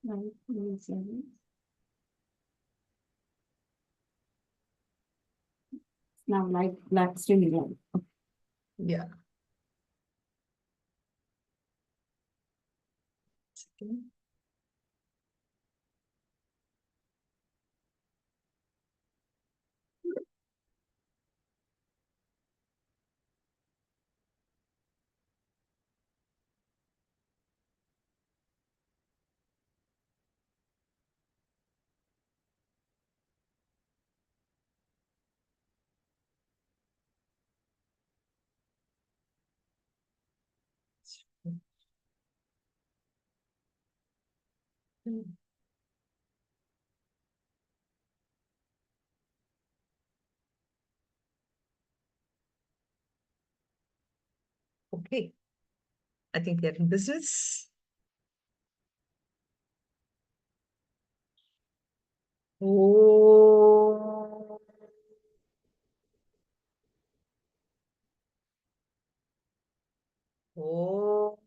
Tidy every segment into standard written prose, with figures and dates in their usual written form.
Right. Now, like black still yellow. Yeah. Second. Okay. I think they're in business. Oh. Oh.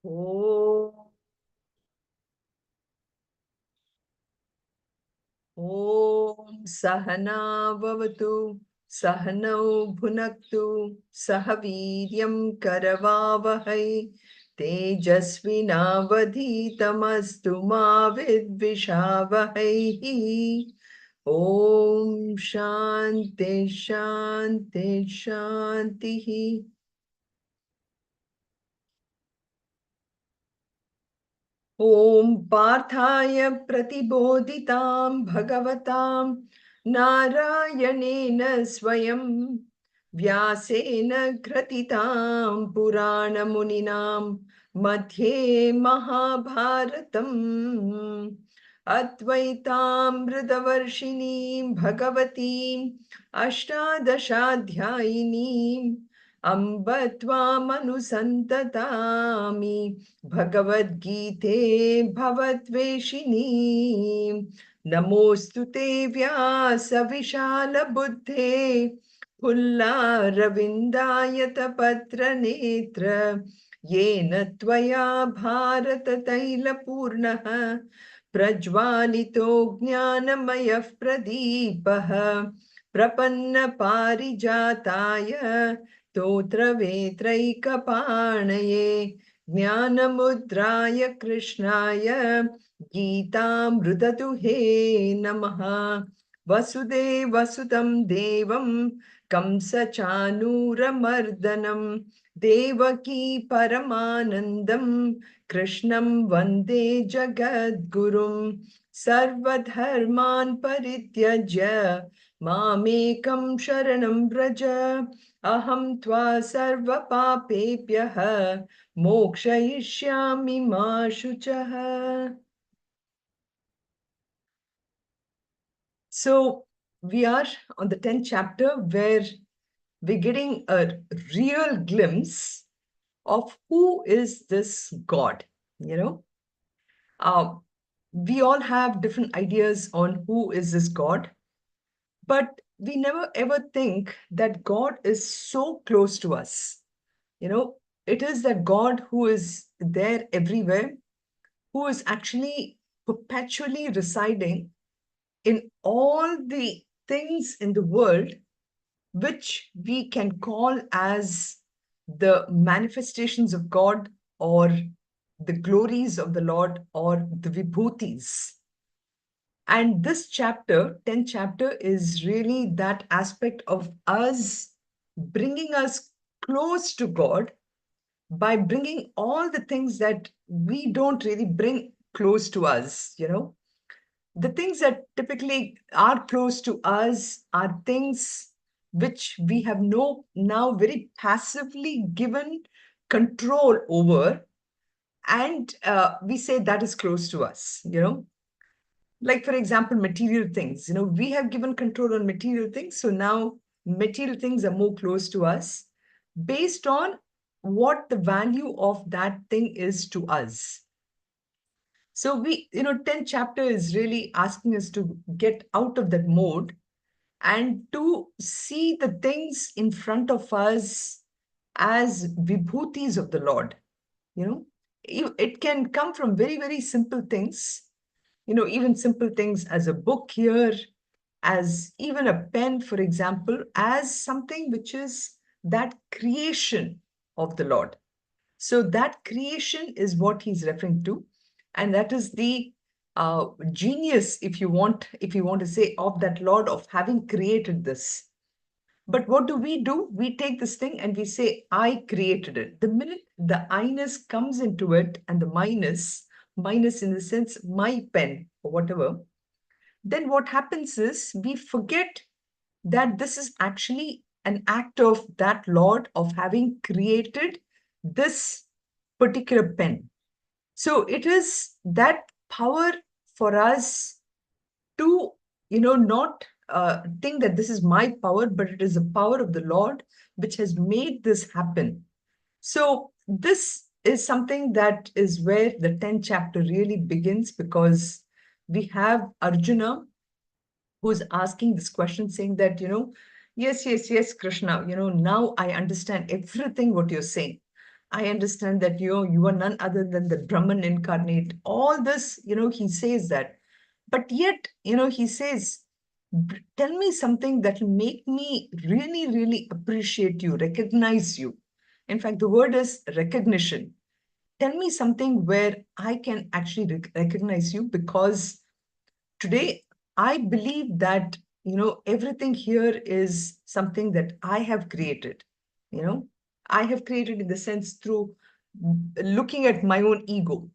Oh. Om Sahana Vavatu Sahanau Bhunaktu Sahaviryam Karavavahai Tejasvinavadhitamastu ma vidvishavahai. Om Shanti Shanti Shanti. ॐ पार्थाय प्रतिबोधितां भगवतां नारायणेन स्वयं व्यासेन ग्रथितां पुराणमुनिनां मध्ये महाभारतम् अद्वैतामृतवर्षिणीं भगवतीम् अष्टादशाध्यायिनीम् अम्ब त्वामनुसन्ततामि भगवद्गीते भवद्वेषिणी नमोऽस्तु ते व्यासविशालबुद्धे फुल्लारविन्दायतपत्रनेत्र येन त्वया भारततैलपूर्णः प्रज्वालितो ज्ञानमयः प्रदीपः प्रपन्नपारिजाताय स्तोत्रवेत्रैकपाणये ज्ञानमुद्राय कृष्णाय गीतामृतदुहे नमः। वसुदेवसुतं देवं कंसचानूरमर्दनं देवकी परमानन्दं कृष्णं वन्दे जगद्गुरुं सर्वधर्मान् परित्यज्य मामेकं शरणं व्रज अहं त्वा सर्वपापेभ्यः मोक्षयिष्यामि मा शुचः. So we are on the 10th chapter where we're getting a real glimpse of who is this God, you know. Uh, we all have different ideas on who is this God, but we never ever think that God is so close to us. You know, it is that God who is there everywhere, who is actually perpetually residing in all the things in the world which we can call as the manifestations of God or the glories of the Lord or the vibhutis. And this chapter, 10th chapter, is really that aspect of us bringing us close to God by bringing all the things that we don't really bring close to us, you know. The things that typically are close to us are things which we have now very passively given control over, and we say that is close to us, you know. Like, for example, material things, you know, we have given control on material things, so now material things are more close to us based on what the value of that thing is to us. So we, you know, 10th chapter is really asking us to get out of that mode and to see the things in front of us as vibhutis of the Lord. It can come from very, very simple things, even simple things as a book here, as even a pen, for example, as something which is that creation of the Lord. So that creation is what he's referring to, and that is the genius, if you want to say, of that Lord of having created this. But what do? We take this thing and we say, I created it. The minute the I-ness comes into it and the minus in the sense, my pen or whatever, then what happens is we forget that this is actually an act of that Lord of having created this particular pen. So it is that power for us to, not think that this is my power, but it is the power of the Lord which has made this happen. So this is something that is where the 10th chapter really begins, because we have Arjuna who's asking this question, saying that, yes, yes, yes, Krishna, now I understand everything what you're saying. I understand that you are none other than the Brahman incarnate. All this, he says that. But yet, he says, tell me something that will make me really, really appreciate you, recognize you. In fact, the word is recognition. Tell me something where I can actually recognize you, because today I believe that, everything here is something that I have created. You know, I have created in the sense through looking at my own ego.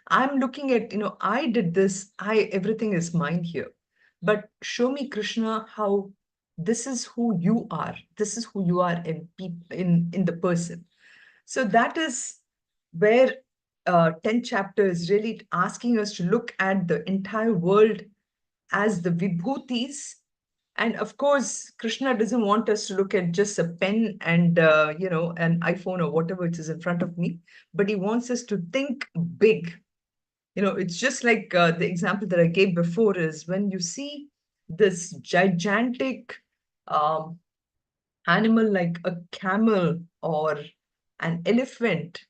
I'm looking at, I did this, everything is mine here. But show me, Krishna, how this is who you are. This is who you are in the person. So that is where 10th chapter is really asking us to look at the entire world as the vibhutis. And of course, Krishna doesn't want us to look at just a pen and, an iPhone or whatever it is in front of me, but he wants us to think big. It's just like the example that I gave before is when you see this gigantic um, animal like a camel or an elephant,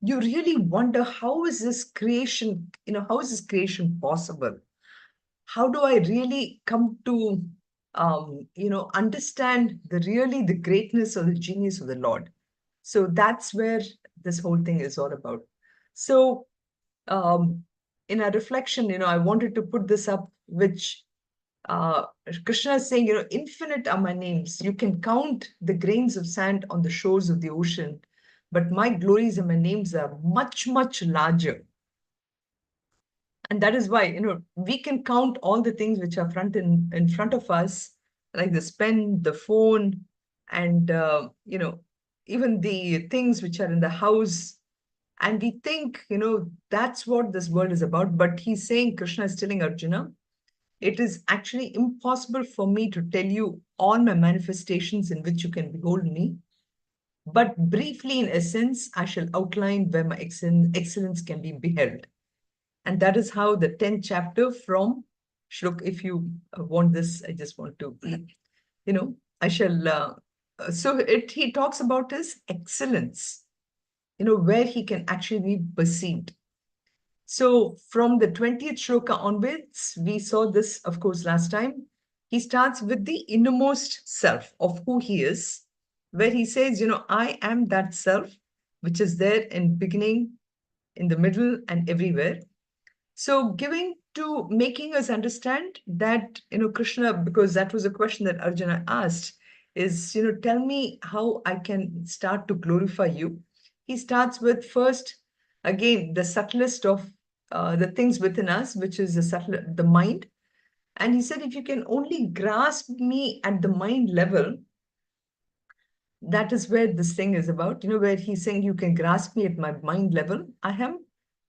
you really wonder, how is this creation possible? How do I really come to, understand the greatness or the genius of the Lord? So that's where this whole thing is all about. So, in a reflection, I wanted to put this up, which uh, Krishna is saying, infinite are my names. You can count the grains of sand on the shores of the ocean, but my glories and my names are much, much larger. And that is why, we can count all the things which are in front of us, like this pen, the phone, and, even the things which are in the house. And we think, that's what this world is about. But he's saying, Krishna is telling Arjuna, it is actually impossible for me to tell you all my manifestations in which you can behold me. But briefly, in essence, I shall outline where my excellence can be beheld. And that is how the 10th chapter from Shlok, if you want this, I just want to, I shall, he talks about his excellence, where he can actually be perceived. So from the 20th shloka onwards, we saw this, of course, last time. He starts with the innermost self of who he is, where he says, I am that self, which is there in beginning, in the middle, and everywhere. So making us understand that, Krishna, because that was a question that Arjuna asked, is, tell me how I can start to glorify you. He starts with first, again, the subtlest of the things within us, which is the mind. And he said, if you can only grasp me at the mind level, that is where this thing is about, where he's saying you can grasp me at my mind level. I am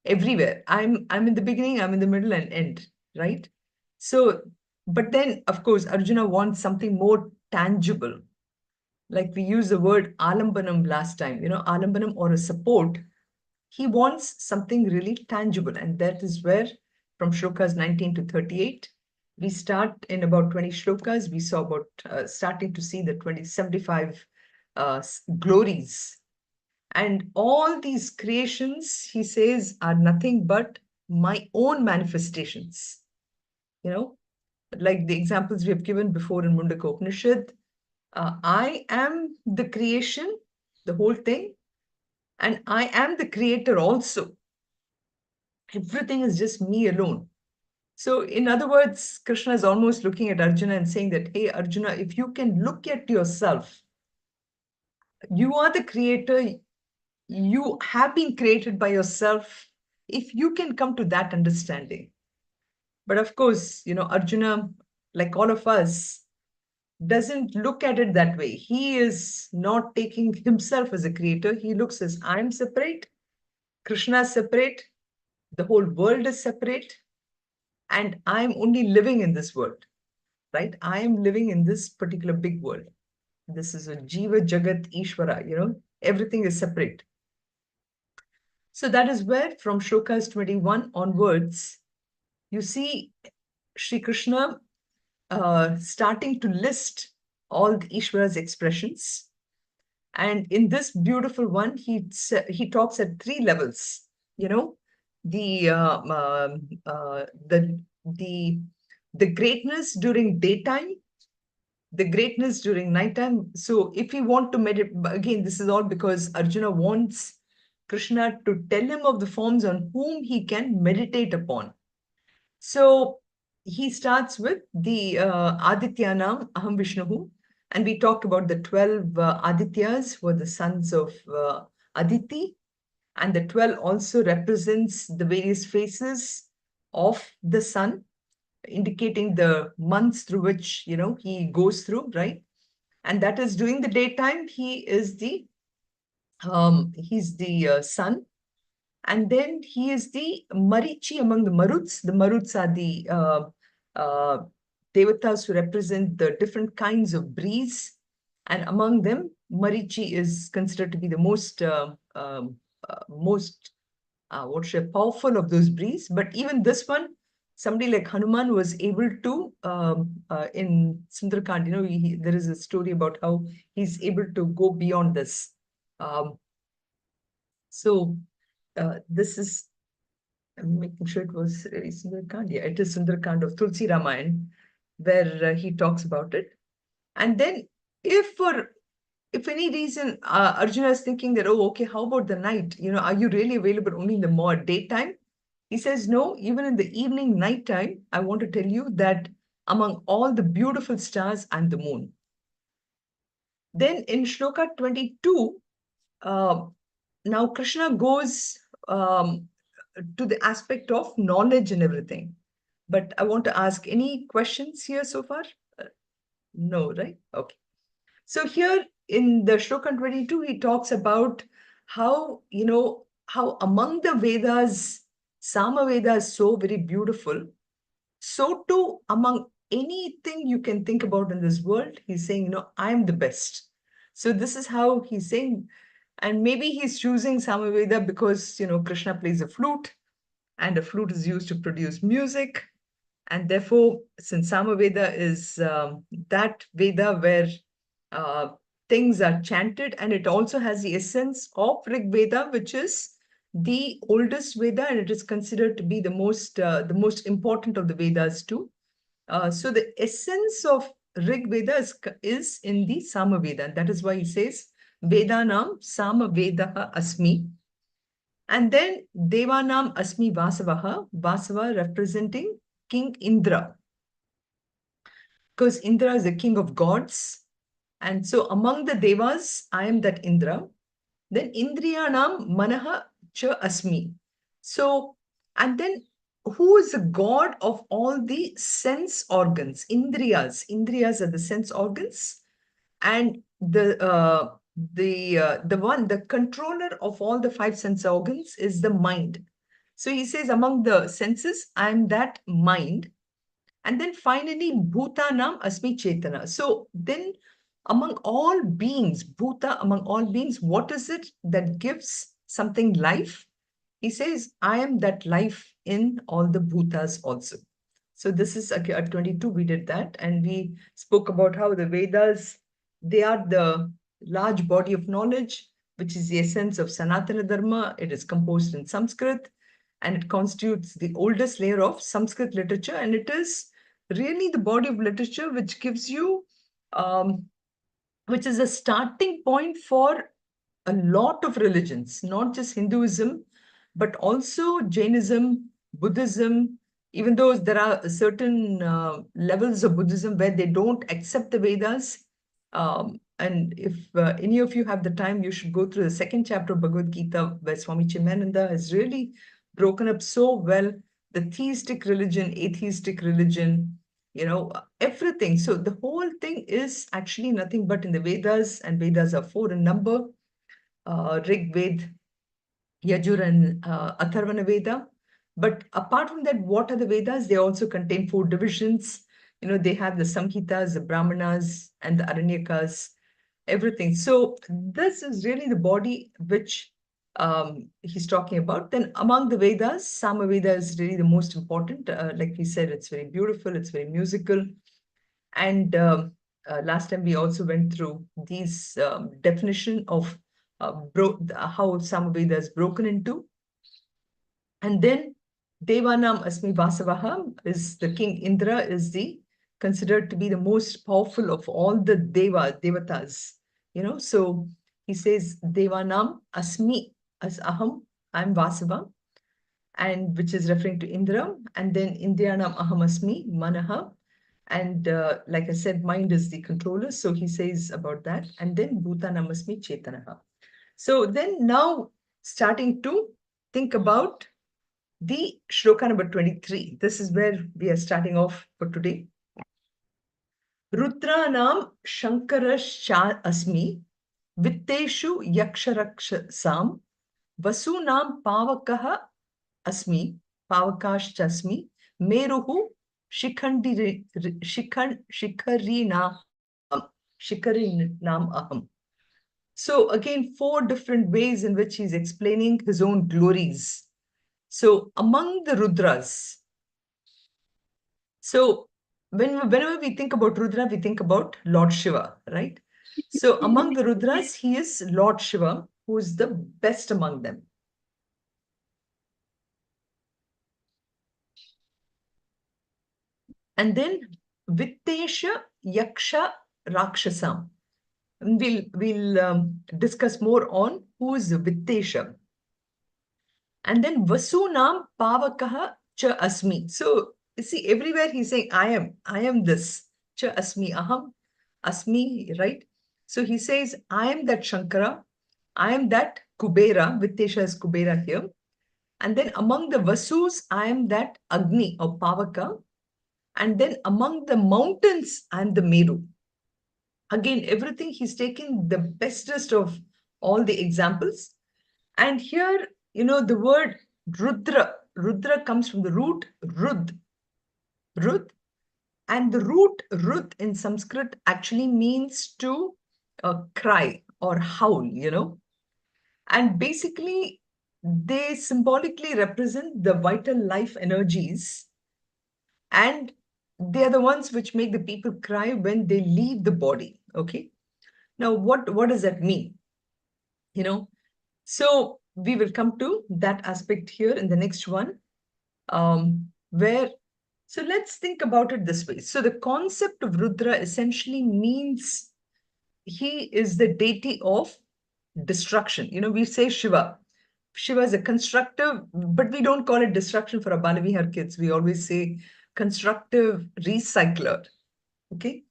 everywhere. I'm in the beginning, I'm in the middle and end, right? So, but then of course, Arjuna wants something more tangible. Like we used the word alambanam last time, alambanam or a support. He wants something really tangible. And that is where from shlokas 19 to 38, We start in about 20 shlokas. We saw about starting to see the 75 glories. And all these creations, he says, are nothing but my own manifestations. You know, like the examples we have given before in Mundaka Upanishad, I am the creation, the whole thing, and I am the creator also. Everything is just me alone. So, in other words, Krishna is almost looking at Arjuna and saying that, hey, Arjuna, if you can look at yourself, you are the creator, you have been created by yourself. If you can come to that understanding. But of course, Arjuna, like all of us, doesn't look at it that way. He is not taking himself as a creator. He looks as I'm separate, Krishna is separate, the whole world is separate, and I'm only living in this world, right? I am living in this particular big world. This is a Jiva Jagat Ishvara, everything is separate. So that is where from Shlokas 21 onwards, you see Sri Krishna starting to list all the Ishvara's expressions. And in this beautiful one, he talks at three levels. The the greatness during daytime, the greatness during nighttime. So if we want to meditate, again, this is all because Arjuna wants Krishna to tell him of the forms on whom he can meditate upon. So he starts with the Adityanam Aham Vishnuhu, and we talked about the 12 Adityas were the sons of Aditi, and the 12 also represents the various phases of the sun, indicating the months through which he goes through, right? And that is during the daytime. He's the sun, and then he is the Marichi among the Maruts. The Maruts are the devatas who represent the different kinds of breeze, and among them, Marichi is considered to be the most powerful of those breeze. But even this one, somebody like Hanuman was able to, in Sundarakand, there is a story about how he's able to go beyond this. So this is, I'm making sure it was really Sundarakand. Yeah, it is Sundarakand of Tulsi Ramayan, where he talks about it. And then if any reason Arjuna is thinking that, oh, okay, how about the night? Are you really available only in the more daytime? He says, no, even in the evening, nighttime, I want to tell you that among all the beautiful stars, I'm the moon. Then in Shloka 22, now Krishna goes to the aspect of knowledge and everything. But I want to ask, any questions here so far? No, right? Okay. So here in the Shloka 22, he talks about how, how among the Vedas, Samaveda is so very beautiful. So too, among anything you can think about in this world, he's saying, I'm the best. So this is how he's saying, and maybe he's choosing Samaveda because, Krishna plays a flute, and a flute is used to produce music. And therefore, since Samaveda is that Veda where things are chanted, and it also has the essence of Rig Veda, which is the oldest Veda, and it is considered to be the most important of the Vedas too. So the essence of Rig Veda is in the Samaveda, and that is why he says Vedanam Samaveda Asmi. And then Devanam Asmi Vasavaha, Vasava representing King Indra. Because Indra is the king of gods. And so among the Devas, I am that Indra. Then Indriyanam Manaha Cha Asmi. So, and then who is the god of all the sense organs? Indriyas. Indriyas are the sense organs. And the controller of all the five sense organs is the mind. So he says among the senses, I am that mind. And then finally, Bhutanam Asmi Chetana. So then among all beings, Bhuta, among all beings, what is it that gives something life? He says, I am that life in all the Bhutas also. So this is at 22, we did that. And we spoke about how the Vedas, they are the large body of knowledge, which is the essence of Sanatana Dharma. It is composed in Sanskrit, and it constitutes the oldest layer of Sanskrit literature. And it is really the body of literature which gives you, which is a starting point for a lot of religions, not just Hinduism, but also Jainism, Buddhism, even though there are certain levels of Buddhism where they don't accept the Vedas. And if any of you have the time, you should go through the second chapter of Bhagavad Gita, where Swami Chimananda has really broken up so well the theistic religion, atheistic religion, everything. So the whole thing is actually nothing but in the Vedas, and Vedas are four in number: Rig Ved, Yajur, and Atharvana Veda. But apart from that, what are the Vedas? They also contain four divisions. They have the Samhitas, the Brahmanas, and the Aranyakas, everything. So this is really the body which he's talking about. Then among the Vedas, Samaveda is really the most important. Like we said, it's very beautiful, it's very musical. And last time we also went through these definition of how Samaveda is broken into. And then Devanam Asmi Vasavaha is the king. Indra is considered to be the most powerful of all the devatas. So he says Devanam Asmi as Aham, I'm Vasava, and which is referring to Indra. And then Indriyanam Aham Asmi Manaha. And like I said, mind is the controller. So he says about that. And then Bhutanam Asmi Chetanaha. So then now starting to think about the shloka number 23. This is where we are starting off for today. Rudranam Shankarascha Asmi Vitteshu Yaksharakshasam Vasunam Pavakaha Asmi Pavakashchasmi Meruhu Shikharinam Aham. So again, four different ways in which he's explaining his own glories. So among the Rudras, so whenever we think about Rudra, we think about Lord Shiva, right? So among the Rudras, he is Lord Shiva, who is the best among them. And then Vittesha Yaksha Rakshasam. And we'll discuss more on who is Vittesha. And then Vasunam Pavakaha Cha Asmi. So you see, everywhere he's saying, I am this. Cha Asmi, Aham, Asmi, right? So he says, I am that Shankara, I am that Kubera, Vittesha is Kubera here. And then among the Vasus, I am that Agni or Pavaka. And then among the mountains, I am the Meru. Again, everything he's taken the bestest of all the examples. And here, the word Rudra comes from the root Rud. And the root Rud in Sanskrit actually means to cry or howl, And basically, they symbolically represent the vital life energies. And they are the ones which make the people cry when they leave the body, okay? Now, what does that mean? So we will come to that aspect here in the next one, so let's think about it this way. So the concept of Rudra essentially means he is the deity of destruction. We say Shiva. Shiva is a constructive, but we don't call it destruction for our Balavihar kids. We always say constructive recycler. Okay.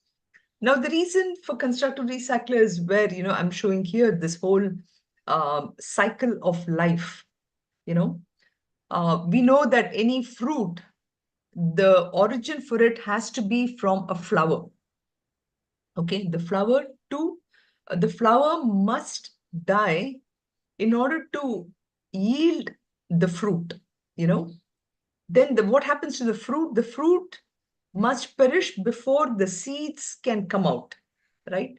Now, the reason for constructive recycler is where, I'm showing here this whole cycle of life. We know that any fruit, the origin for it has to be from a flower. Okay, the flower must die in order to yield the fruit, Then what happens to the fruit? The fruit must perish before the seeds can come out, right?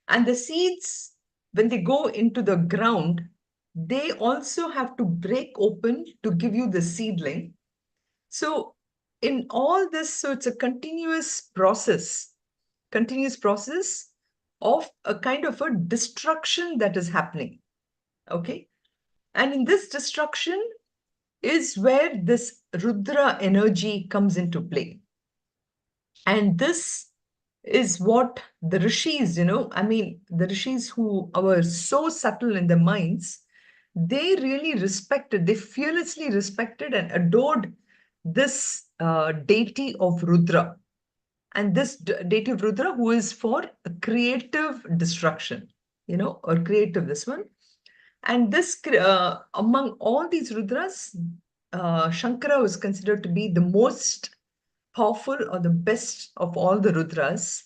And the seeds, when they go into the ground, they also have to break open to give you the seedling. So in all this, so it's a continuous process of a kind of a destruction that is happening. Okay. And in this destruction is where this Rudra energy comes into play. And this is what the rishis, the rishis who were so subtle in their minds, they really respected, they fearlessly respected and adored this deity of Rudra. And this deity of Rudra who is for creative destruction, or creative this one. And this, among all these Rudras, Shankara was considered to be the most powerful or the best of all the Rudras.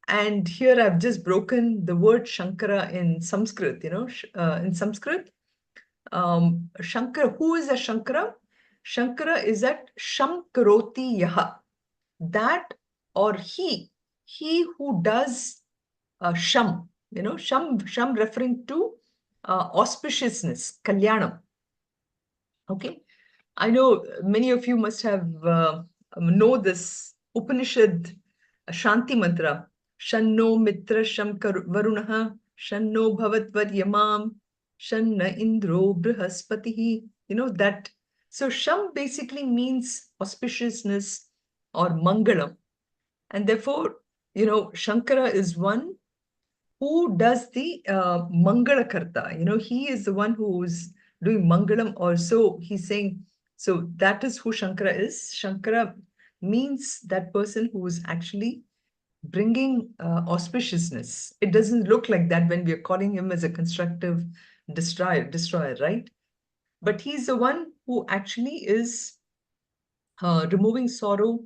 And here I've just broken the word Shankara in Sanskrit, in Sanskrit. Shankara, who is a Shankara? Shankara is that Shamkaroti Yaha. That or he who does Sham, Sham referring to auspiciousness, Kalyanam. Okay. I know many of you must have know this Upanishad Shanti mantra. Shanno mitra sham varunaha, shanno bhavat yamam, shanna indro brihaspatihi. That. So Sham basically means auspiciousness or mangalam. And therefore, Shankara is one who does the Mangala Karta. He is the one who's doing Mangalam also. He's saying, so that is who Shankara is. Shankara means that person who is actually bringing auspiciousness. It doesn't look like that when we are calling him as a constructive destroyer, right? But he's the one who actually is removing sorrow,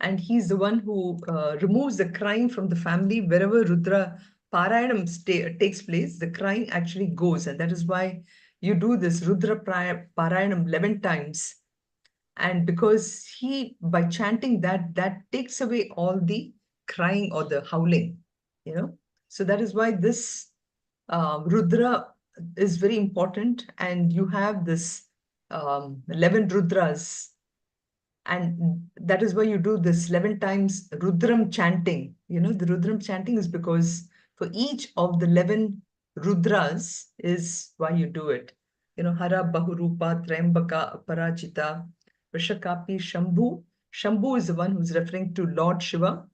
and he's the one who removes the crying from the family. Wherever Rudra Parayanam takes place, the crying actually goes. And that is why you do this Rudra Parayanam 11 times. And because by chanting that takes away all the crying or the howling, So that is why this Rudra is very important. And you have this 11 Rudras. And that is why you do this 11 times Rudram chanting. The Rudram chanting is because for each of the 11 Rudras is why you do it. Hara, Bahurupa, Trembaka, Aparajita, Vrishakapi, Shambhu. Shambhu is the one who's referring to Lord Shiva.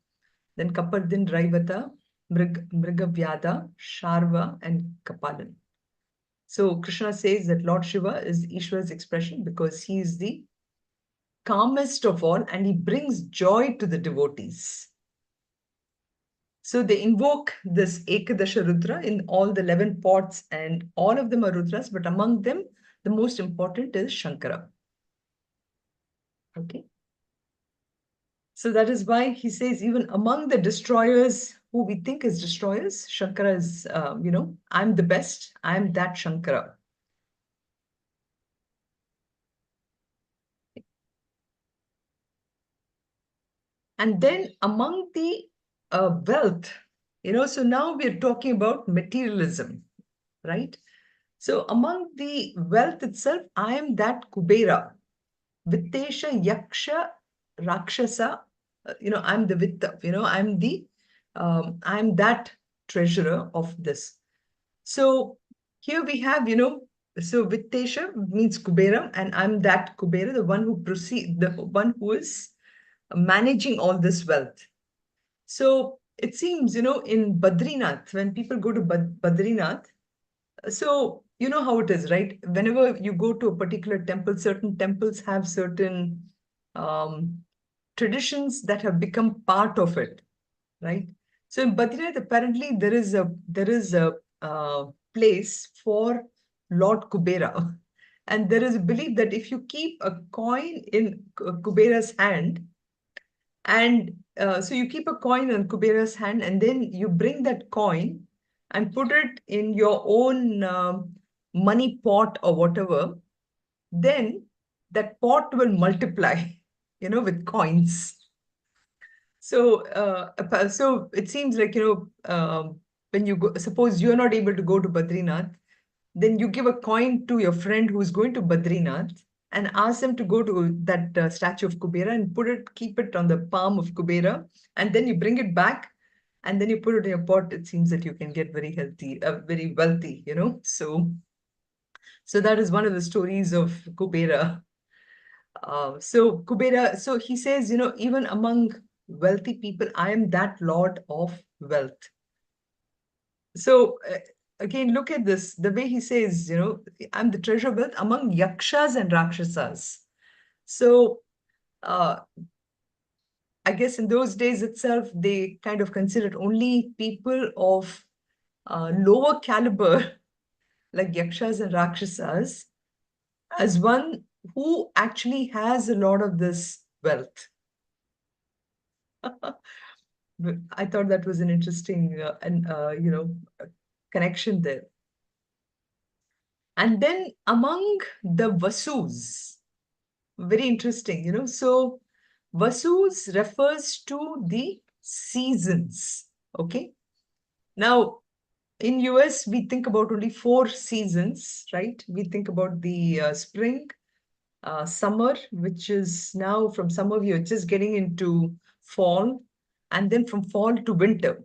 Then Kapardin, Raivata, Mrigavyada, Sharva, and Kapalan. So Krishna says that Lord Shiva is Ishwar's expression because he is the calmest of all, and he brings joy to the devotees. So they invoke this Ekadasha Rudra in all the 11 pots, and all of them are Rudras, but among them, the most important is Shankara. Okay. So that is why he says, even among the destroyers who we think is destroyers, Shankara is, I'm the best, I'm that Shankara. And then among the wealth, so now we're talking about materialism, right? So among the wealth itself, I am that Kubera, Vittesha, Yaksha, Rakshasa, I'm the Vitta, I'm that treasurer of this. So here we have, so Vittesha means Kubera, and I'm that Kubera, the one who the one who is managing all this wealth. So it seems, in Badrinath, when people go to Badrinath, so you know how it is, right? Whenever you go to a particular temple, certain temples have certain traditions that have become part of it, right? So in Badrinath, apparently there is a place for Lord Kubera. And there is a belief that if you keep a coin in Kubera's hand, and so you keep a coin in Kubera's hand, and then you bring that coin and put it in your own money pot or whatever, then that pot will multiply, with coins. So, so it seems like, when you go, suppose you're not able to go to Badrinath, then you give a coin to your friend who's going to Badrinath, and asked them to go to that statue of Kubera and keep it on the palm of Kubera, and then you bring it back, and then you put it in your pot. It seems that you can get very healthy, very wealthy, So that is one of the stories of Kubera. So Kubera, so he says, even among wealthy people, I am that lord of wealth. So again, look at this, the way he says, I'm the treasure of wealth among yakshas and rakshasas. So uh, I guess in those days itself, they kind of considered only people of lower caliber, like yakshas and rakshasas, as one who actually has a lot of this wealth. I thought that was an interesting connection there. And then among the Vasus, very interesting, so Vasus refers to the seasons. Okay. Now, in US, we think about only 4 seasons, right? We think about the spring, summer, which is now from summer, we are just getting into fall, and then from fall to winter.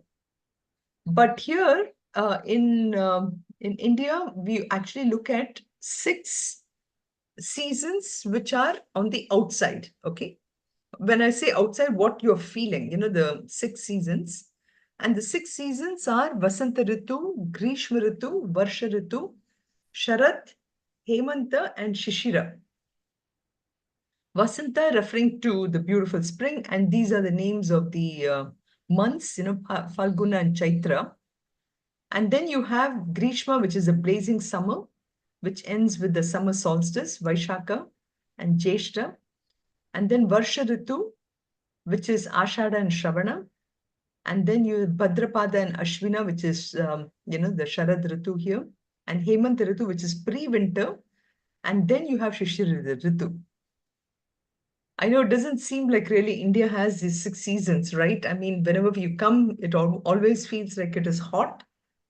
But here in India, we actually look at 6 seasons which are on the outside. Okay. When I say outside, what you're feeling, the 6 seasons. And the 6 seasons are Vasanta Ritu, Grishma Ritu, Varsha Ritu, Sharat, Hemanta, and Shishira. Vasanta referring to the beautiful spring, and these are the names of the months, Falguna and Chaitra. And then you have Grishma, which is a blazing summer, which ends with the summer solstice, Vaishaka and Jeshta. And then Varsha Ritu, which is Ashada and Shravana. And then you have Bhadrapada and Ashwina, which is, the Sharad Ritu here. And Hemanta Ritu, which is pre-winter. And then you have Shishir Ritu. I know it doesn't seem like really India has these 6 seasons, right? I mean, whenever you come, it always feels like it is hot,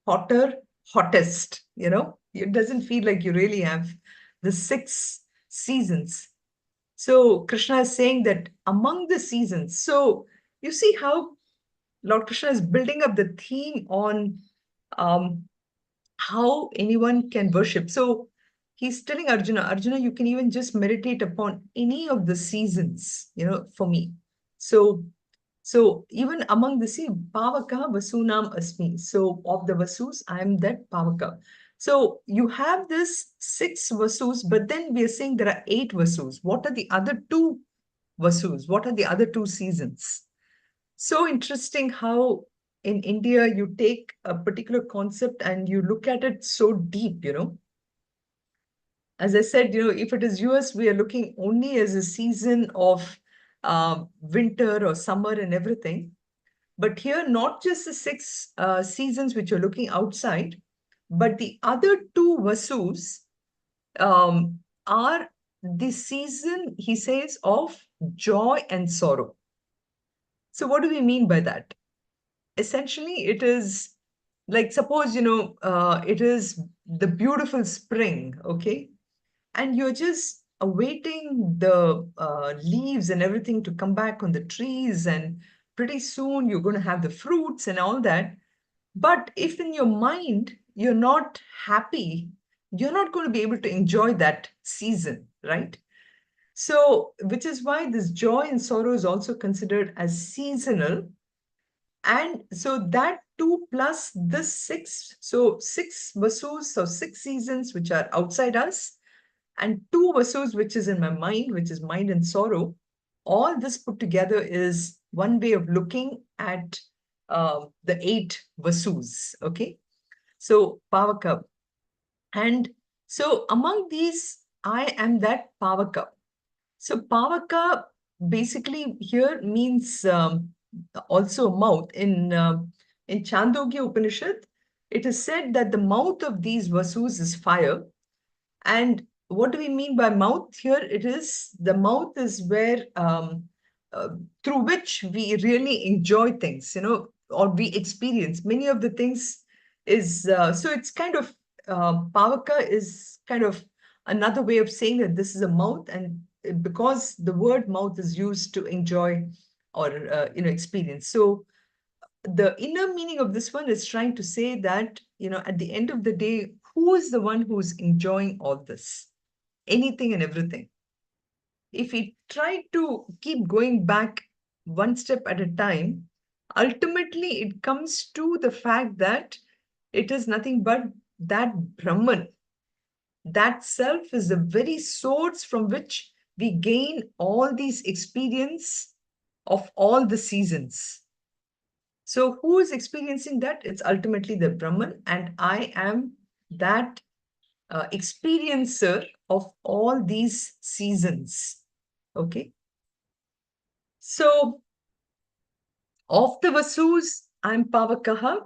hotter, hottest, It doesn't feel like you really have the 6 seasons. So Krishna is saying that among the seasons, so you see how Lord Krishna is building up the theme on how anyone can worship. So he's telling Arjuna, you can even just meditate upon any of the seasons, for me. So even among the sea, Pavaka Vasunam Asmi. So of the Vasus, I am that Pavaka. So you have this 6 Vasus, but then we are saying there are 8 Vasus. What are the other 2 Vasus? What are the other 2 seasons? So interesting how in India you take a particular concept and you look at it so deep, As I said, if it is US, we are looking only as a season of winter or summer and everything. But here, not just the 6 seasons which you're looking outside, but the other 2 Vasus are the season, he says, of joy and sorrow. So what do we mean by that? Essentially, it is like, suppose, it is the beautiful spring, okay? And you're just awaiting the leaves and everything to come back on the trees, and pretty soon you're going to have the fruits and all that. But if in your mind you're not happy, you're not going to be able to enjoy that season, right? So, which is why this joy and sorrow is also considered as seasonal. And so that 2 plus this 6, so 6 vasus, so 6 seasons which are outside us, and 2 vasus which is in my mind, which is mind and sorrow. All this put together is one way of looking at the 8 vasus. Okay, so Pavaka, and so among these, I am that Pavaka. So Pavaka basically here means also mouth. In Chandogya Upanishad, it is said that the mouth of these vasus is fire. And what do we mean by mouth here? It is the mouth is where uh, through which we really enjoy things, or we experience many of the things. Is so it's kind of Pavaka is kind of another way of saying that this is a mouth, and because the word mouth is used to enjoy or experience. So the inner meaning of this one is trying to say that, at the end of the day, who is the one who's enjoying all this? Anything and everything. If we try to keep going back one step at a time, ultimately it comes to the fact that it is nothing but that Brahman. That self is the very source from which we gain all these experience of all the seasons. So who is experiencing that? It's ultimately the Brahman, and I am that experiencer of all these seasons. Okay. So of the Vasus, I'm Pavakaha,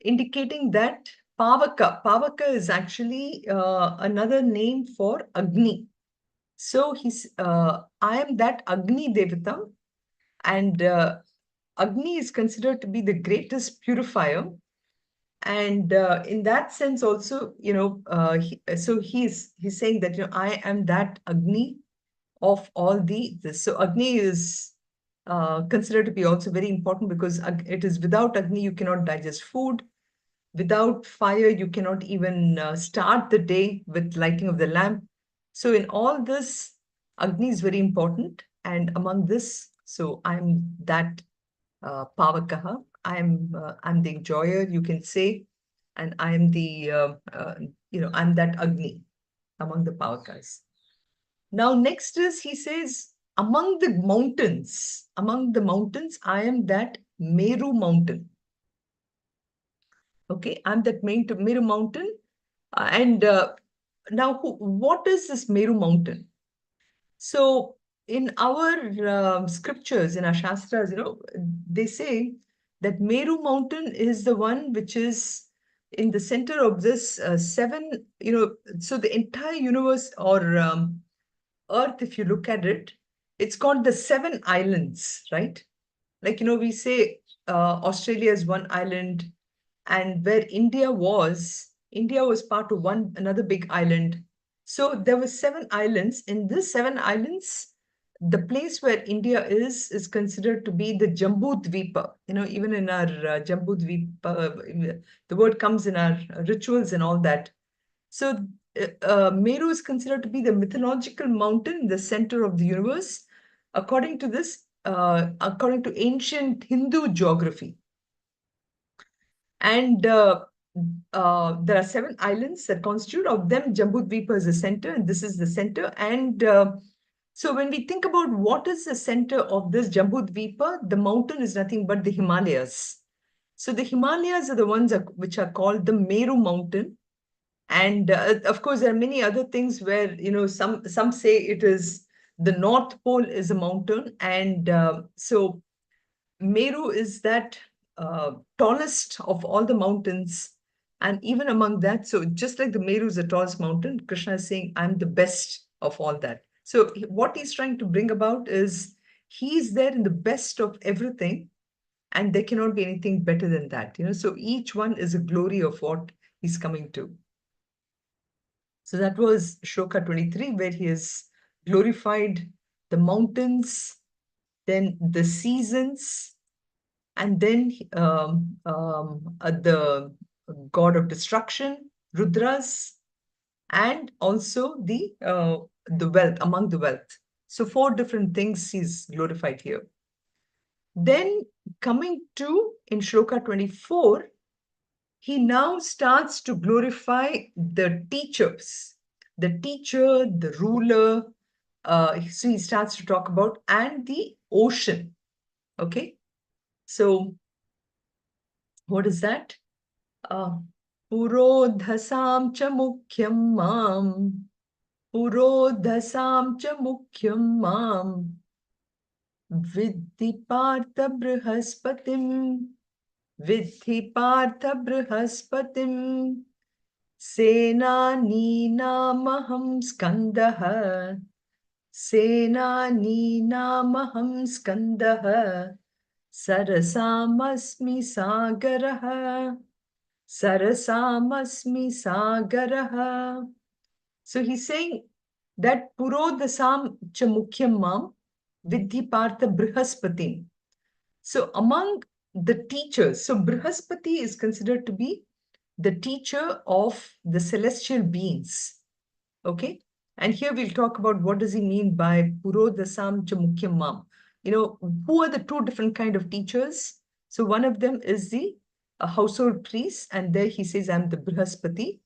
indicating that Pavaka is actually another name for Agni. So I am that Agni Devata, and Agni is considered to be the greatest purifier. And in that sense also, so he's saying that, I am that Agni of all this. So Agni is considered to be also very important, because it is without Agni you cannot digest food. Without fire you cannot even start the day with lighting of the lamp. So in all this, Agni is very important. And among this, so I'm that Pavakaha. I'm the enjoyer, you can say, and I'm I'm that Agni among the Pavakas. Now, next is, he says, among the mountains, I am that Meru mountain. Okay, I'm that Meru mountain. And now, what is this Meru mountain? So, in our scriptures, in our shastras, they say that Meru mountain is the one which is in the center of this seven, so the entire universe, or Earth, if you look at it, it's called the seven islands, right? Like, we say Australia is one island, and where India was part of another big island. So there were seven islands. In these seven islands, the place where India is considered to be the Jambu Dvipa. Even in our Jambu Dvipa, the word comes in our rituals and all that. So Meru is considered to be the mythological mountain in the center of the universe, according to according to ancient Hindu geography. And there are seven islands that constitute of them. Jambudvipa is the center, and this is the center. And so when we think about what is the center of this Jambudvipa, the mountain is nothing but the Himalayas. So the Himalayas are the ones which are called the Meru mountain. And of course, there are many other things where, some say it is the North Pole is a mountain. And so Meru is that tallest of all the mountains. And even among that, so just like the Meru is the tallest mountain, Krishna is saying, I'm the best of all that. So what he's trying to bring about is he's there in the best of everything, and there cannot be anything better than that. So each one is a glory of what he's coming to. So that was Shloka 23, where he has glorified the mountains, then the seasons, and then the god of destruction, Rudras, and also the wealth, among the wealth. So 4 different things he's glorified here. Then coming to, in Shloka 24, he now starts to glorify the teachers, the teacher, the ruler. So he starts to talk about, and the ocean. Okay. So what is that? Purodhasam cha mukhyam mam. Purodhasam cha mukhyam mam. Vidhi partha brihaspatim. Vidhi partha brihaspatim. Senaninamaham skandaha. Senaninamaham skandaha. Sarasamasmi sagaraha. Sarasamasmi sagaraha. So he's saying that Purodasam cha mukhyam mam vidhi partha brihaspatim. So among the teachers, so Brihaspati is considered to be the teacher of the celestial beings. Okay. And here we'll talk about what does he mean by Purodasam cha mukhyam mam. Who are the two different kind of teachers? So one of them is the household priest, and there he says, I'm the Brihaspati.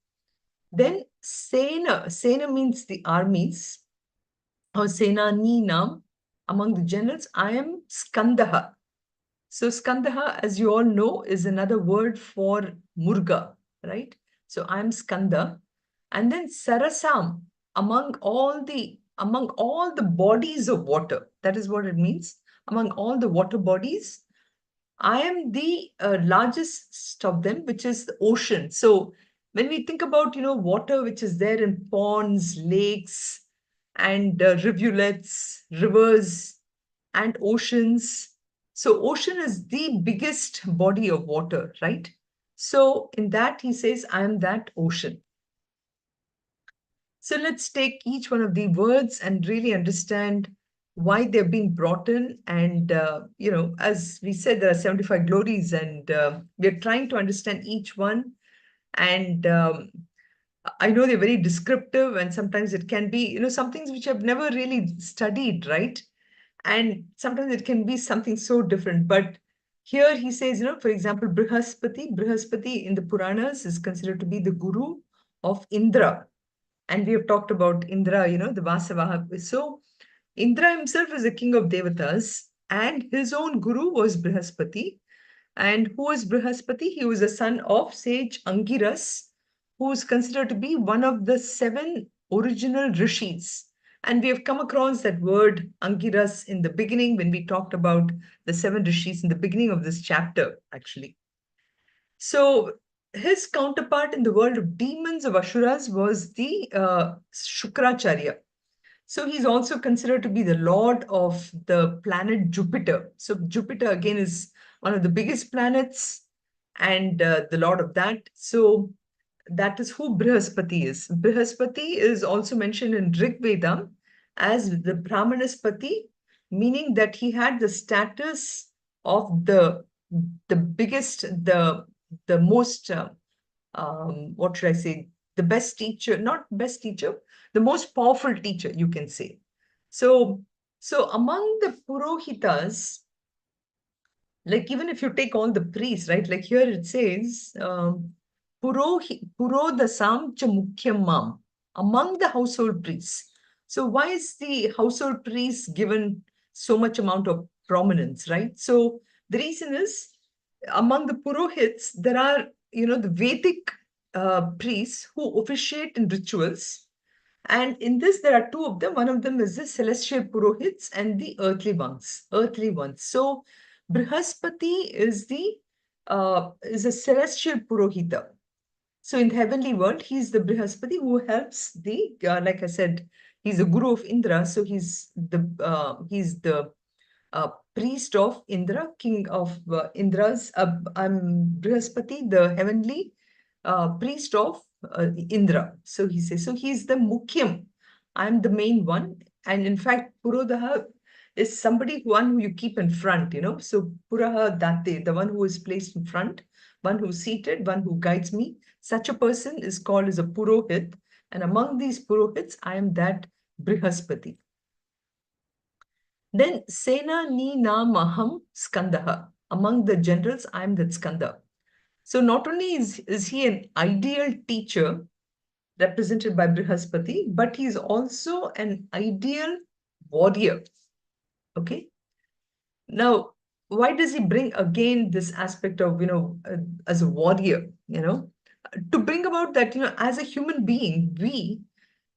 Then Sena means the armies, or Senani Nam, among the generals, I am Skandaha. So Skandaha, as you all know, is another word for Murga, right? So I'm Skanda. And then Sarasam, among all the bodies of water. That is what it means. Among all the water bodies, I am the largest of them, which is the ocean. So when we think about, water which is there in ponds, lakes, and rivulets, rivers, and oceans. So ocean is the biggest body of water, right? So in that, he says, I am that ocean. So let's take each one of the words and really understand why they're being brought in. And, as we said, there are 75 glories, and we're trying to understand each one. And I know they're very descriptive, and sometimes it can be, some things which I've never really studied, right? And sometimes it can be something so different. But here he says, for example, Brihaspati in the Puranas is considered to be the guru of Indra. And we have talked about Indra, the Vasavaha. So Indra himself is the king of Devatas, and his own guru was Brihaspati. And who was Brihaspati? He was a son of sage Angiras, who is considered to be one of the 7 original rishis. And we have come across that word Angiras in the beginning when we talked about the 7 rishis in the beginning of this chapter, actually. So his counterpart in the world of demons of Asuras was the Shukracharya. So he's also considered to be the lord of the planet Jupiter. So Jupiter again is one of the biggest planets, and the lord of that. So that is who Brihaspati is. Brihaspati is also mentioned in Rig Veda as the Brahmanaspati, meaning that he had the status of the biggest, the most, what should I say, the best teacher, not best teacher, the most powerful teacher, you can say. So among the Purohitas, like even if you take all the priests, right? Like here it says, Purodasam cha mukhyam mam, among the household priests. So why is the household priests given so much amount of prominence, right? So the reason is, among the Purohits, there are, the Vedic priests who officiate in rituals. And in this, there are 2 of them. One of them is the celestial Purohits and the earthly ones. So Brihaspati is a celestial Purohita. So in the heavenly world, he's the Brihaspati who helps the, like I said, he's the guru of Indra. So he's the priest of Indra, king of Indra's. I'm Brihaspati, the heavenly priest of Indra. So he says, so he's the Mukhyam. I'm the main one. And in fact, Purodaha is one who you keep in front, So Puraha Date, the one who is placed in front, one who's seated, one who guides me. Such a person is called as a Purohit. And among these Purohits, I am that Brihaspati. Then Sena Ni Namaham Skandaha. Among the generals, I am that Skanda. So not only is he an ideal teacher represented by Brihaspati, but he is also an ideal warrior. Okay. Now, why does he bring again this aspect of, as a warrior, to bring about that, as a human being,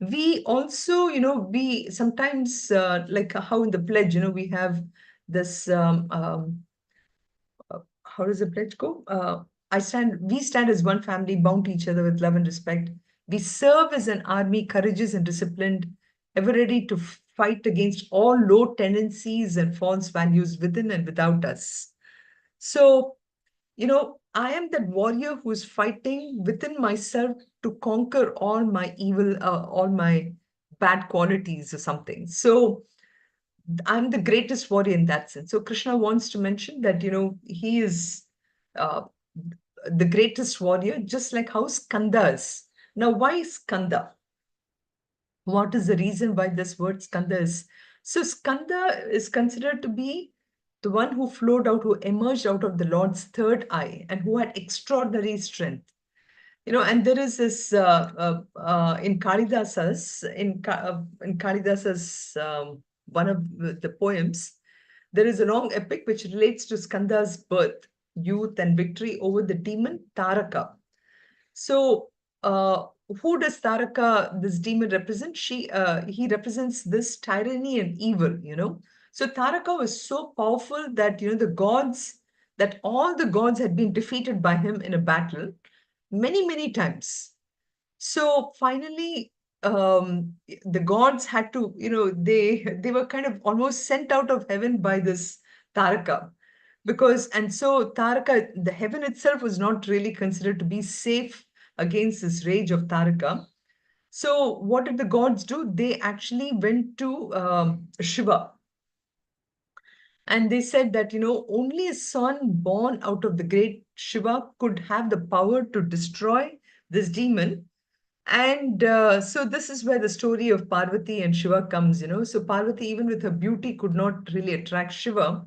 we also, we sometimes, like how in the pledge, we have this, how does the pledge go? We stand as one family, bound to each other with love and respect. We serve as an army, courageous and disciplined, ever ready to fight against all low tendencies and false values within and without us. So, I am that warrior who is fighting within myself to conquer all my evil, all my bad qualities or something. So I'm the greatest warrior in that sense. So Krishna wants to mention that, he is uh, the greatest warrior, just like how Skanda is. Now, why Skanda? What is the reason why this word Skanda is? So Skanda is considered to be the one who flowed out, who emerged out of the Lord's third eye, and who had extraordinary strength. And there is this in Kalidasa's, in Kalidasa's one of the poems, there is a long epic which relates to Skanda's birth, youth, and victory over the demon Taraka. So, who does Taraka, this demon, represent? He represents this tyranny and evil. So Taraka was so powerful that that all the gods had been defeated by him in a battle many, many times. So finally, the gods had to, they were kind of almost sent out of heaven by this Taraka. And so Taraka, the heaven itself was not really considered to be safe against this rage of Taraka. So what did the gods do? They actually went to Shiva, and they said that, only a son born out of the great Shiva could have the power to destroy this demon. And so this is where the story of Parvati and Shiva comes. So Parvati, even with her beauty, could not really attract Shiva.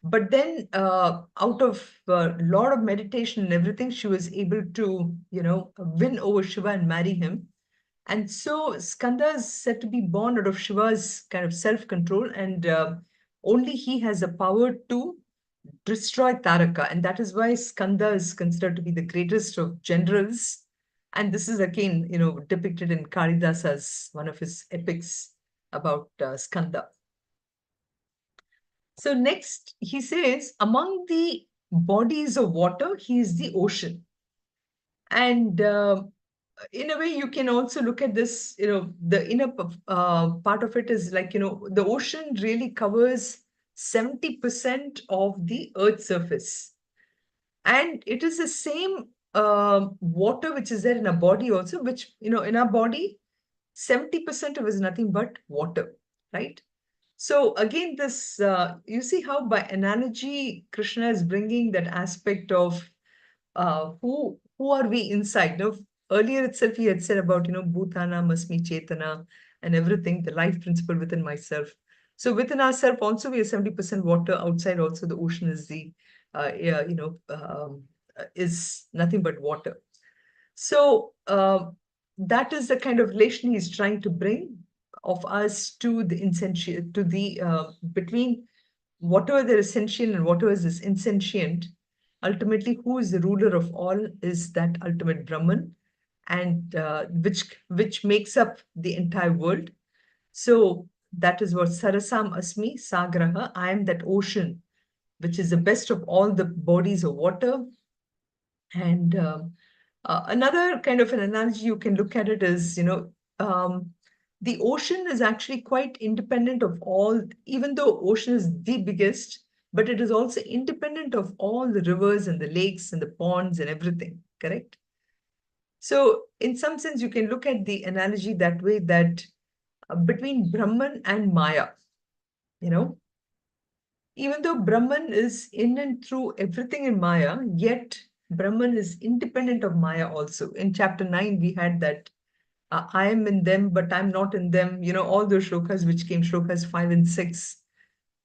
But then, out of a lot of meditation and everything, she was able to, win over Shiva and marry him. And so Skanda is said to be born out of Shiva's kind of self-control, and only he has the power to destroy Taraka. And that is why Skanda is considered to be the greatest of generals. And this is again, depicted in Kalidasa's one of his epics about Skanda. So next, he says, among the bodies of water, he is the ocean. And in a way, you can also look at this, the inner part of it is like, the ocean really covers 70% of the Earth's surface. And it is the same water which is there in our body also, which, in our body, 70% of it is nothing but water, right? So again, this, you see how by analogy, Krishna is bringing that aspect of who are we inside? Earlier itself, he had said about, Bhutana, Masmi, Chetana, and everything, the life principle within myself. So within ourselves also, we are 70% water. Outside also, the ocean is is nothing but water. So that is the kind of relation he's trying to bring of us to the insentient, to the between whatever there is sentient and whatever is insentient. Ultimately, who is the ruler of all is that ultimate Brahman, and which makes up the entire world. So that is what Sarasam Asmi Sagraha. I am that ocean, which is the best of all the bodies of water. And another kind of an analogy you can look at it is, the ocean is actually quite independent of all, even though ocean is the biggest, but it is also independent of all the rivers and the lakes and the ponds and everything, correct? So in some sense, you can look at the analogy that way, that between Brahman and Maya, even though Brahman is in and through everything in Maya, yet Brahman is independent of Maya also. In chapter 9, we had that I am in them, but I'm not in them, all those shlokas which came, shlokas 5 and 6.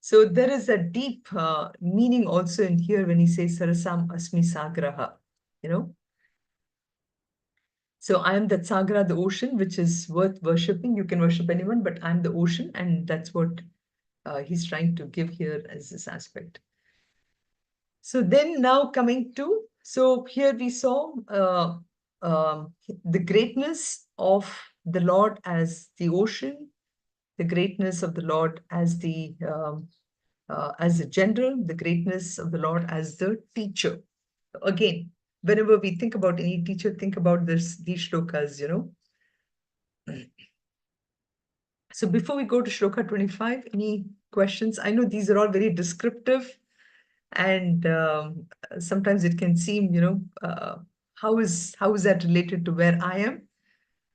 So there is a deep meaning also in here when he says Sarasam Asmi Sagraha, So I am that Sagra, the ocean, which is worth worshipping. You can worship anyone, but I'm the ocean, and that's what he's trying to give here as this aspect. So then now coming to, so here we saw the greatness of the Lord as the ocean, the greatness of the Lord as the general, the greatness of the Lord as the teacher. Again, whenever we think about any teacher, think about these shlokas, So before we go to shloka 25, any questions? I know these are all very descriptive, And sometimes it can seem, how is that related to where I am?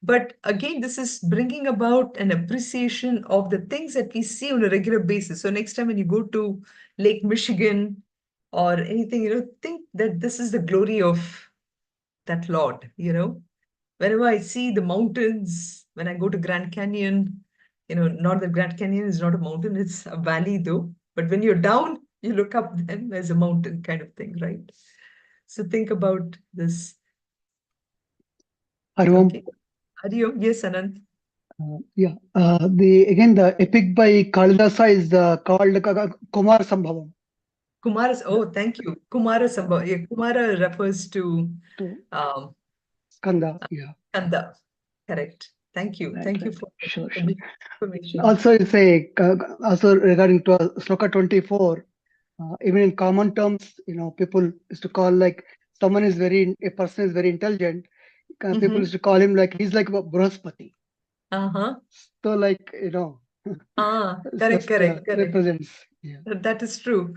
But again, this is bringing about an appreciation of the things that we see on a regular basis. So next time when you go to Lake Michigan or anything, think that this is the glory of that Lord. Whenever I see the mountains, when I go to Grand Canyon, not that Grand Canyon is not a mountain, it's a valley though. But when you're down, you look up, then there's a mountain kind of thing, right? So think about this. Hari Om. Okay. Hari Om. Yes, Anand. The epic by Kalidasa is called Kumar Sambhavam. Kumara, oh, thank you. Kumara Sambhav. Yeah, Kumara refers to To um, Skanda, yeah. Kanda. Correct. Thank you. Right, Thank you right. for Sure. this information. Also, it's also regarding to Sloka 24. Even in common terms, people used to call like a person is very intelligent. People used to call him like he's like a Brahaspati. Uh-huh. So like Correct, correct, correct. represents. Yeah. That is true.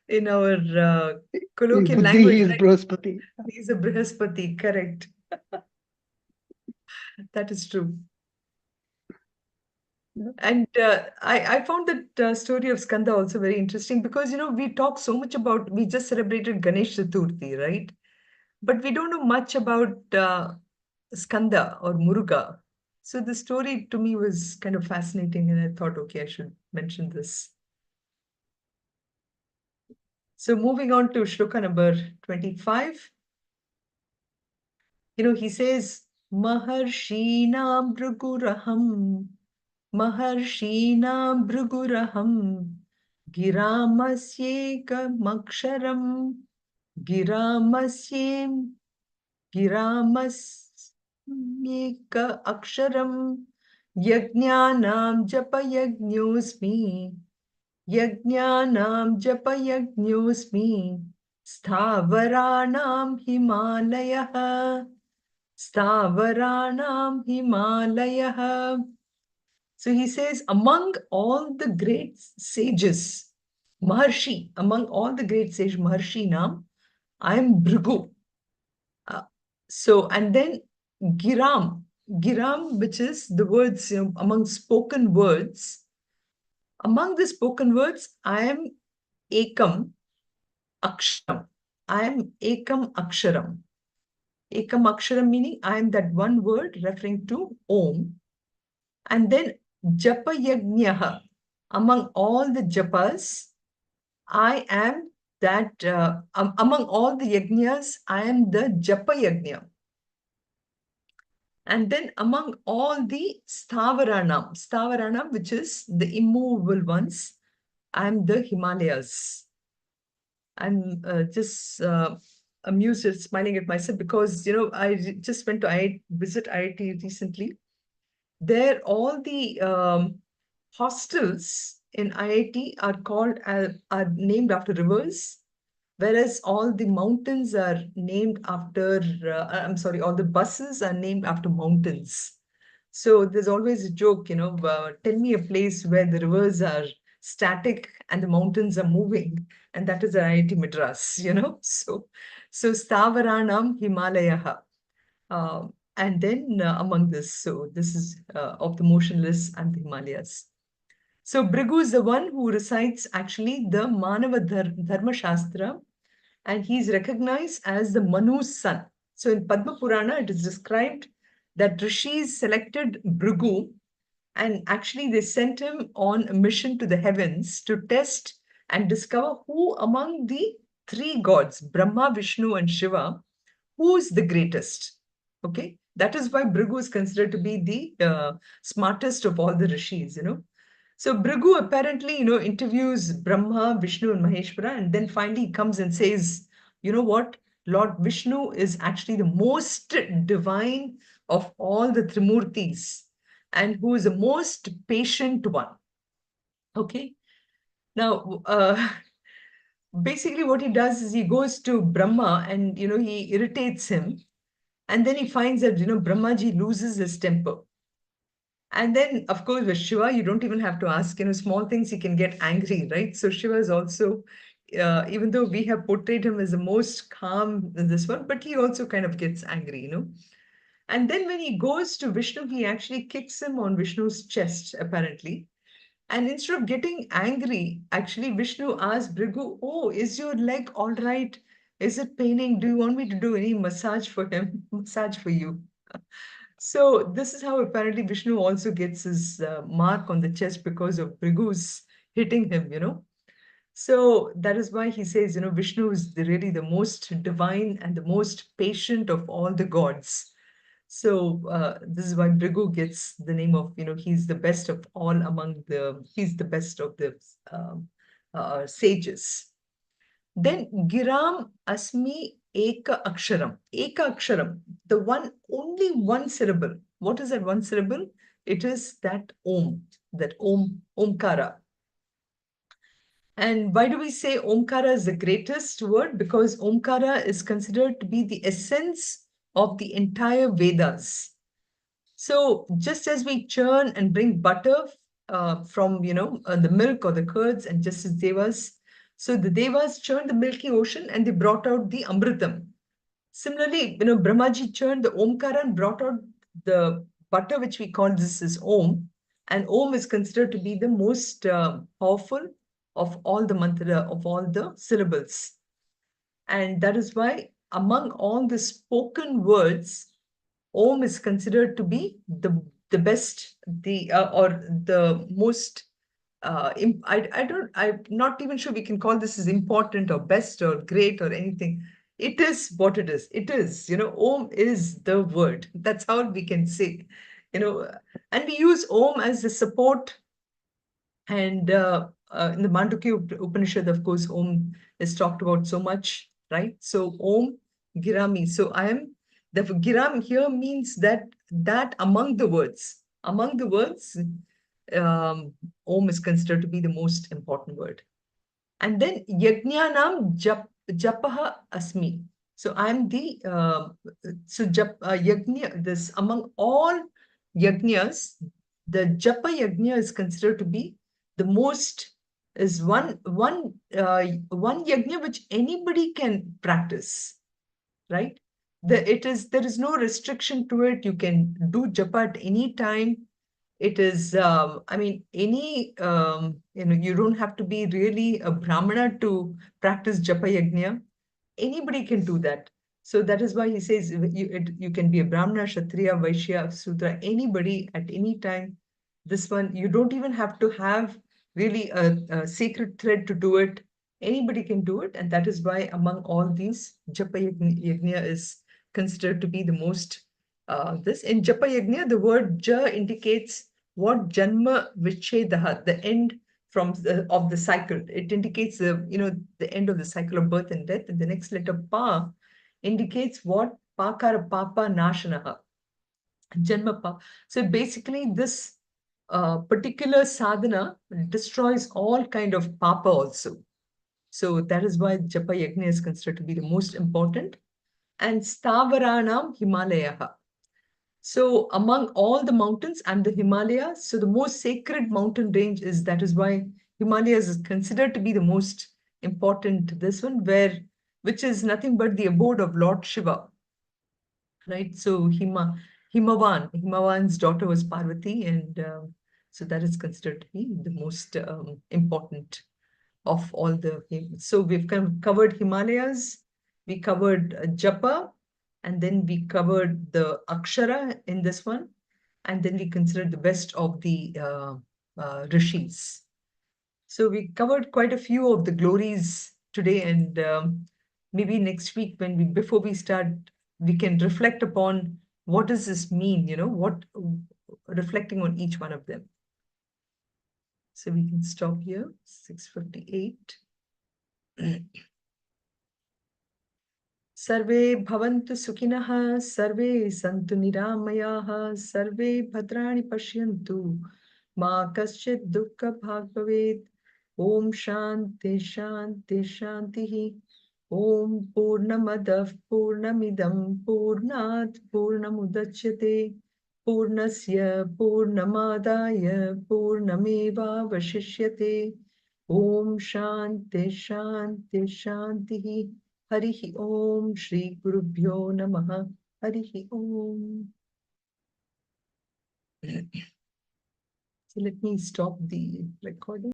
In our In colloquial Buddhi, language, he is right? Brahaspati. He's a Brihaspati, correct. That is true. Yeah. And I found that story of Skanda also very interesting because, we talk so much about, we just celebrated Ganesh Chaturthi, right? But we don't know much about Skanda or Muruga. So the story to me was kind of fascinating, and I thought, okay, I should mention this. So moving on to shloka number 25. He says, Maharshinam Bhruguraham, Maharshinam Bhruguraham, Giramasyekam Aksharam, Giramasyem, Giramasyeka Aksharam, Yajnanam Japayajñosmi, Yajnanam Japayajñosmi, Stavaranam Himalayah. Stavaranam Himalayah. So he says, among all the great sages, Maharshi, among all the great sages, Maharshi Nam, I am Bhrigu. And then Giram, which is the words, among spoken words. Among the spoken words, I am Ekam Aksharam. I am Ekam Aksharam. Ekam Aksharam meaning I am that one word referring to Om. And then Japa Yajnaha. Among all the japas, I am that, among all the yajnas, I am the Japa Yajna. And then among all the Stavaranam, which is the immovable ones, I am the Himalayas. I'm just amused and smiling at myself because, I just went to visit IIT recently. There, all the hostels in IIT are named after rivers, whereas all the mountains are named after, all the buses are named after mountains. So there's always a joke, tell me a place where the rivers are static and the mountains are moving, and that is IIT Madras, So Stavaranam Himalayah. And then among this, so this is of the motionless and the Himalayas. So Bhrigu is the one who recites actually the Manava Dharma Shastra, and he's recognized as the Manu's son. So in Padma Purana, it is described that rishis selected Bhrigu, and actually they sent him on a mission to the heavens to test and discover who among the three gods, Brahma, Vishnu, and Shiva, who is the greatest. Okay, that is why Bhrigu is considered to be the smartest of all the rishis, So Bhrigu apparently, interviews Brahma, Vishnu, and Maheshwara, and then finally comes and says, you know what? Lord Vishnu is actually the most divine of all the Trimurtis and who is the most patient one. Okay. Now, basically what he does is he goes to Brahma and, he irritates him. And then he finds that, Brahmaji loses his temper. And then, of course, with Shiva, you don't even have to ask, small things he can get angry, right? So Shiva is also even though we have portrayed him as the most calm in this one, but he also kind of gets angry, And then when he goes to Vishnu, he actually kicks him on Vishnu's chest, apparently. And instead of getting angry, actually, Vishnu asks Bhrigu, "Oh, is your leg all right? Is it paining? Do you want me to do any massage for him? Massage for you?" So this is how apparently Vishnu also gets his mark on the chest because of Bhrigu's hitting him. So that is why he says, Vishnu is really the most divine and the most patient of all the gods. So this is why Bhrigu gets the name of, he's the best of all he's the best of the sages. Then Giram Asmi Eka Aksharam. Eka Aksharam, only one syllable. What is that one syllable? It is that Omkara. And why do we say Omkara is the greatest word? Because Omkara is considered to be the essence of the entire Vedas. So just as we churn and bring butter from, the milk or the curds, and just as Devas, so the Devas churned the milky ocean and they brought out the Amritam. Similarly, Brahmaji churned the Omkara and brought out the butter, which we call this as Om. And Om is considered to be the most powerful of all the mantra, of all the syllables. And that is why among all the spoken words, Om is considered to be the best, or the most. I'm not even sure we can call this as important or best or great or anything. It is what it is. It is, Om is the word. That's how we can say, and we use Om as the support. And in the Mandukya Upanishad, of course, Om is talked about so much, right? So Om Girami. So the Giram here means that among the words, Om is considered to be the most important word. And then Yajnanam Japaha Asmi. So I'm the Yajna, this among all Yajnas, the Japa Yajna is considered to be the most, is one Yajna which anybody can practice, right? There is no restriction to it. You can do japa at any time. It is, you don't have to be really a Brahmana to practice japa yajna. Anybody can do that. So that is why he says you can be a Brahmana, Kshatriya, Vaishya, Sudra, anybody at any time. This one, you don't even have to have really a sacred thread to do it. Anybody can do it. And that is why among all these, japa yajna is considered to be the most. This in japa yajna, the word ja indicates what janma vichedaha, the end of the cycle. It indicates the end of the cycle of birth and death. And the next letter pa indicates what pakara papa nashanaha, janma pa. So basically this particular sadhana destroys all kind of papa also. So that is why japa yajna is considered to be the most important. And stavaranam Himalayaha. So among all the mountains and the Himalayas, so the most sacred mountain range that is why Himalayas is considered to be the most important. This one, which is nothing but the abode of Lord Shiva, right? So Himavan's daughter was Parvati, and so that is considered to be the most important of all the. So we've covered Himalayas, we covered Japa, and then we covered the Akshara in this one, and then we considered the best of the Rishis. So we covered quite a few of the glories today, and maybe next week before we start, we can reflect upon what does this mean, reflecting on each one of them. So we can stop here, 6:58. Sarve bhavantu sukhinah, sarve santu niramayaha, sarve bhadrani pashyantu, ma kaschid dukkha bhag bhavet. Om shanti shanti shantihi. Om purnamadav purnamidam purnat purnamudachyate. Purnasya purnamadaya purnameva vashishyate. Om Shanti Shanti Shanti. Harihi Om Shri Gurubhyo Namaha. Harihi Om. So let me stop the recording.